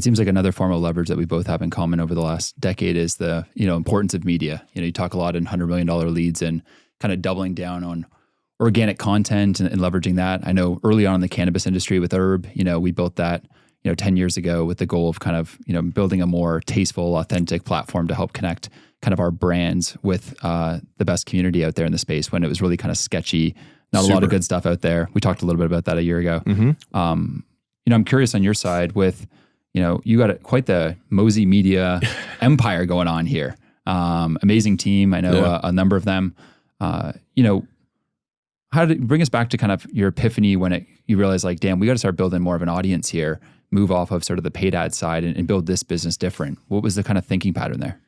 seems like another form of leverage that we both have in common over the last decade is the, importance of media. You talk a lot in $100 million leads and kind of doubling down on organic content and leveraging that. I know early on in the cannabis industry with Herb, we built that, 10 years ago with the goal of kind of, building a more tasteful, authentic platform to help connect kind of our brands with the best community out there in the space when it was really kind of sketchy, not a lot of good stuff out there. We talked a little bit about that a year ago. I'm curious on your side with, you got quite the Mosey Media empire going on here. Amazing team. I know a number of them. How did it bring us back to kind of your epiphany when you realized like, damn, we got to start building more of an audience here, move off of sort of the paid ad side and build this business different? What was the kind of thinking pattern there?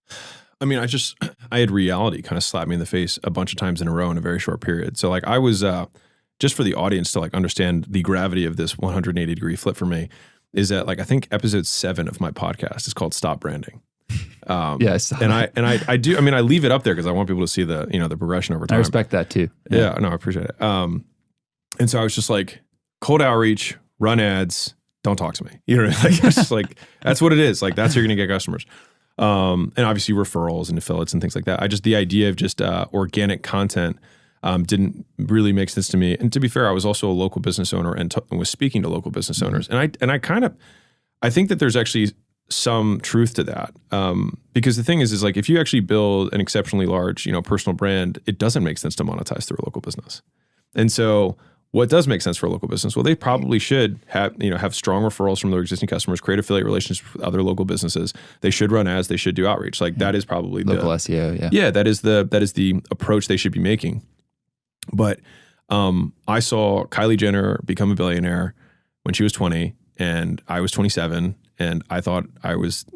I mean, I had reality kind of slap me in the face a bunch of times in a row in a very short period. So like I was, just for the audience to like understand the gravity of this 180 degree flip for me, is that like I think episode 7 of my podcast is called Stop Branding. Yes. And I do, I mean, I leave it up there because I want people to see the, the progression over time. I respect that too. Yeah, no, I appreciate it. And so I was just like, cold outreach, run ads, don't talk to me. You know, like it's just like, that's what it is. Like that's how you're going to get customers. And obviously referrals and affiliates and things like that. The idea of just organic content didn't really make sense to me. And to be fair, I was also a local business owner and was speaking to local business owners. And I think that there's actually some truth to that. Because the thing is like, if you actually build an exceptionally large, personal brand, it doesn't make sense to monetize through a local business. And so what does make sense for a local business? Well, they probably should have strong referrals from their existing customers, create affiliate relationships with other local businesses. They should run ads. They should do outreach. Like that is probably local SEO. Yeah. Yeah. That is the approach they should be making. But I saw Kylie Jenner become a billionaire when she was 20 and I was 27 and I thought I was,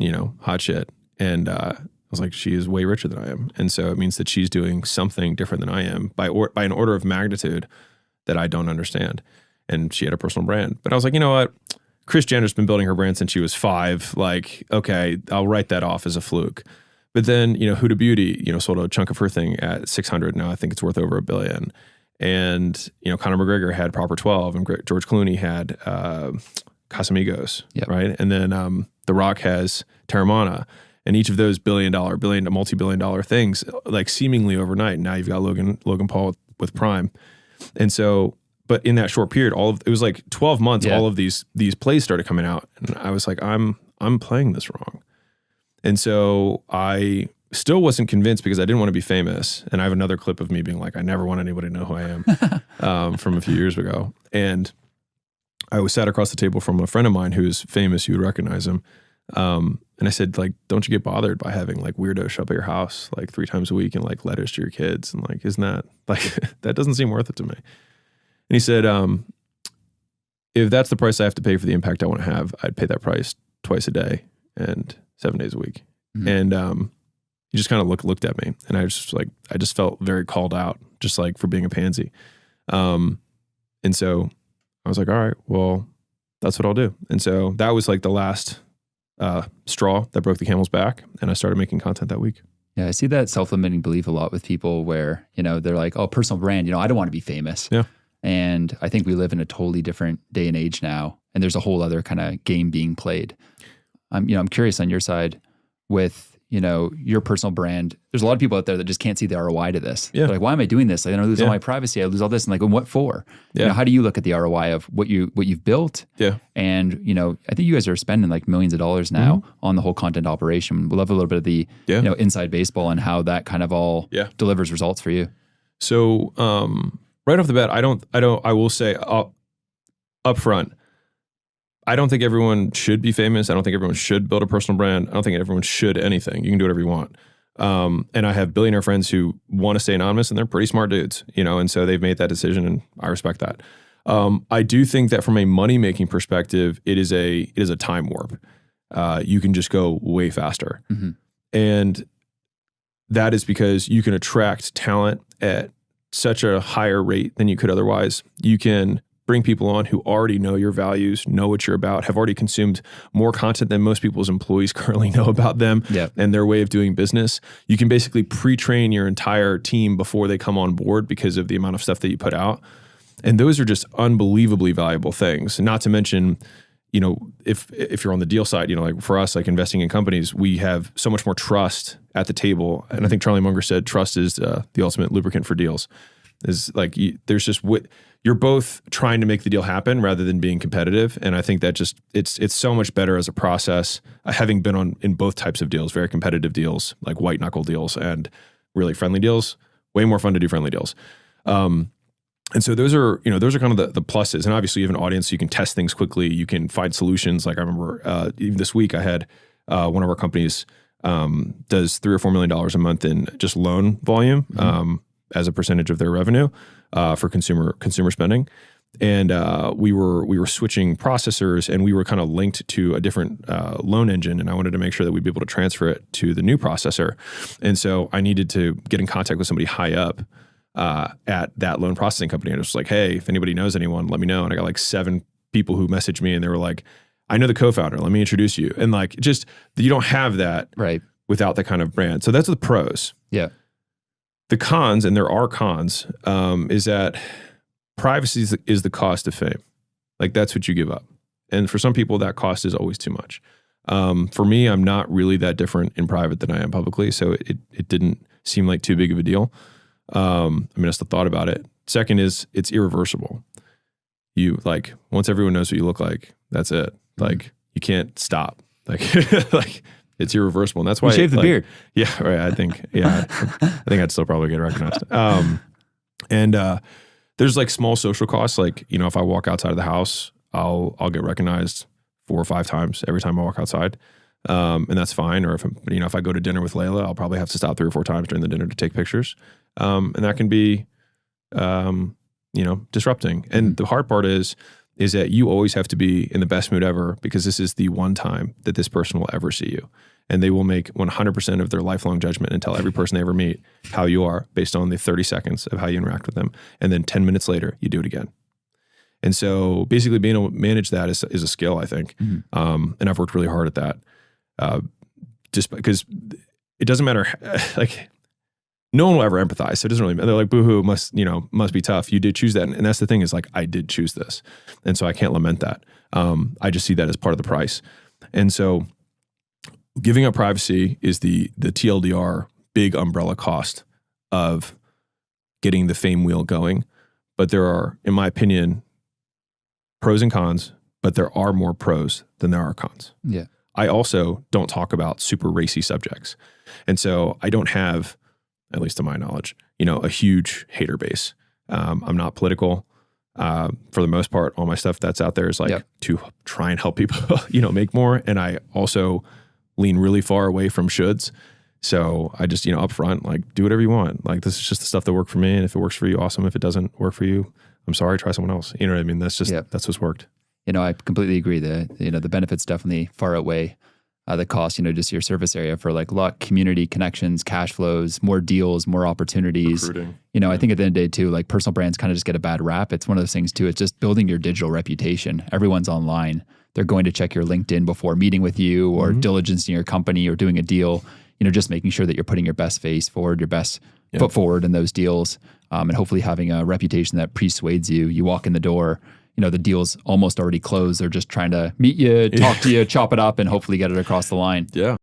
hot shit. And I was like, she is way richer than I am. And so it means that she's doing something different than I am by an order of magnitude that I don't understand. And she had a personal brand. But I was like, you know what? Kris Jenner's been building her brand since she was 5. Like, okay, I'll write that off as a fluke. But then, Huda Beauty, sold a chunk of her thing at 600. Now I think it's worth over $1 billion. And, Conor McGregor had Proper 12 and George Clooney had Casamigos, right? And then The Rock has Terramana. And each of those multi-billion dollar things, like seemingly overnight. Now you've got Logan Paul with Prime. And so, but in that short period, it was like 12 months, all of these plays started coming out. And I was like, I'm playing this wrong. And so I still wasn't convinced because I didn't want to be famous. And I have another clip of me being like, I never want anybody to know who I am from a few years ago. And I was sat across the table from a friend of mine who's famous. You would recognize him. And I said, like, don't you get bothered by having like weirdos show up at your house like 3 times a week and like letters to your kids? And like, isn't that like, that doesn't seem worth it to me. And he said, if that's the price I have to pay for the impact I want to have, I'd pay that price twice a day and 7 days a week. Mm-hmm. And he just kind of looked at me and I just felt very called out, just like for being a pansy. And so I was like, all right, well, that's what I'll do. And so that was like the last straw that broke the camel's back. And I started making content that week. Yeah, I see that self-limiting belief a lot with people where, they're like, oh, personal brand, I don't want to be famous. Yeah. And I think we live in a totally different day and age now. And there's a whole other kind of game being played. I'm curious on your side with, your personal brand. There's a lot of people out there that just can't see the ROI to this. Yeah. They're like, why am I doing this? I lose all my privacy. I lose all this. And like, what for? Yeah. How do you look at the ROI of what you've built? Yeah. And, I think you guys are spending like millions of dollars now on the whole content operation. We'd love a little bit of the, inside baseball and how that kind of all delivers results for you. So, right off the bat, I will say up front, I don't think everyone should be famous. I don't think everyone should build a personal brand. I don't think everyone should anything. You can do whatever you want. And I have billionaire friends who want to stay anonymous and they're pretty smart dudes, and so they've made that decision and I respect that. I do think that from a money-making perspective, it is a time warp. You can just go way faster. Mm-hmm. And that is because you can attract talent at such a higher rate than you could otherwise. You can bring people on who already know your values, know what you're about, have already consumed more content than most people's employees currently know about them and their way of doing business. You can basically pre-train your entire team before they come on board because of the amount of stuff that you put out. And those are just unbelievably valuable things. Not to mention, if you're on the deal side, like for us, like investing in companies, we have so much more trust at the table. And I think Charlie Munger said, trust is the ultimate lubricant for deals. Is like, there's just you're both trying to make the deal happen rather than being competitive. And I think that just, it's so much better as a process, having been in both types of deals, very competitive deals, like white knuckle deals and really friendly deals. Way more fun to do friendly deals. And so those are kind of the pluses. And obviously you have an audience, so you can test things quickly. You can find solutions. Like I remember even this week I had one of our companies does $3 or $4 million a month in just loan volume as a percentage of their revenue for consumer spending. And we were switching processors, and we were kind of linked to a different loan engine, and I wanted to make sure that we'd be able to transfer it to the new processor. And so I needed to get in contact with somebody high up at that loan processing company. And it was like, hey, if anybody knows anyone, let me know. And I got like 7 people who messaged me, and they were like, I know the co-founder, let me introduce you. And like, just, you don't have that without that kind of brand. So that's the pros. Yeah. The cons, and there are cons, is that privacy is the cost of fame. Like, that's what you give up. And for some people, that cost is always too much. For me, I'm not really that different in private than I am publicly. So it didn't seem like too big of a deal. I mean, I still thought about it. Second is, it's irreversible. You, like, once everyone knows what you look like, that's it. Like, you can't stop. Like, like, it's irreversible. And that's why you shave the beard. Yeah, right. I think I'd still probably get recognized. And there's like small social costs. Like, if I walk outside of the house, I'll get recognized 4 or 5 times every time I walk outside. And that's fine. Or if I go to dinner with Layla, I'll probably have to stop 3 or 4 times during the dinner to take pictures. And that can be, disrupting. And the hard part is that you always have to be in the best mood ever, because this is the one time that this person will ever see you. And they will make 100% of their lifelong judgment and tell every person they ever meet how you are based on the 30 seconds of how you interact with them. And then 10 minutes later, you do it again. And so basically being able to manage that is a skill, I think. And I've worked really hard at that. Just because it doesn't matter, like, no one will ever empathize. So it doesn't really matter. They're like, boohoo, must be tough. You did choose that. And that's the thing, is like, I did choose this. And so I can't lament that. I just see that as part of the price. And so giving up privacy is the TLDR big umbrella cost of getting the fame wheel going. But there are, in my opinion, pros and cons, but there are more pros than there are cons. Yeah. I also don't talk about super racy subjects. And so I don't have, at least to my knowledge, a huge hater base. I'm not political. For the most part, all my stuff that's out there is like to try and help people, make more. And I also lean really far away from shoulds. So I just, up front, like, do whatever you want. Like, this is just the stuff that worked for me. And if it works for you, awesome. If it doesn't work for you, I'm sorry, try someone else. You know what I mean? That's just, that's what's worked. I completely agree that, the benefits definitely far outweigh the cost, just your surface area for like luck, community connections, cash flows, more deals, more opportunities. Recruiting. I think at the end of the day too, like, personal brands kind of just get a bad rap. It's one of those things too. It's just building your digital reputation. Everyone's online. They're going to check your LinkedIn before meeting with you or diligencing your company or doing a deal, just making sure that you're putting your best face forward, your best foot forward in those deals. And hopefully having a reputation that persuades you. You walk in the door, the deal's almost already closed. They're just trying to meet you, talk to you, chop it up, and hopefully get it across the line. Yeah.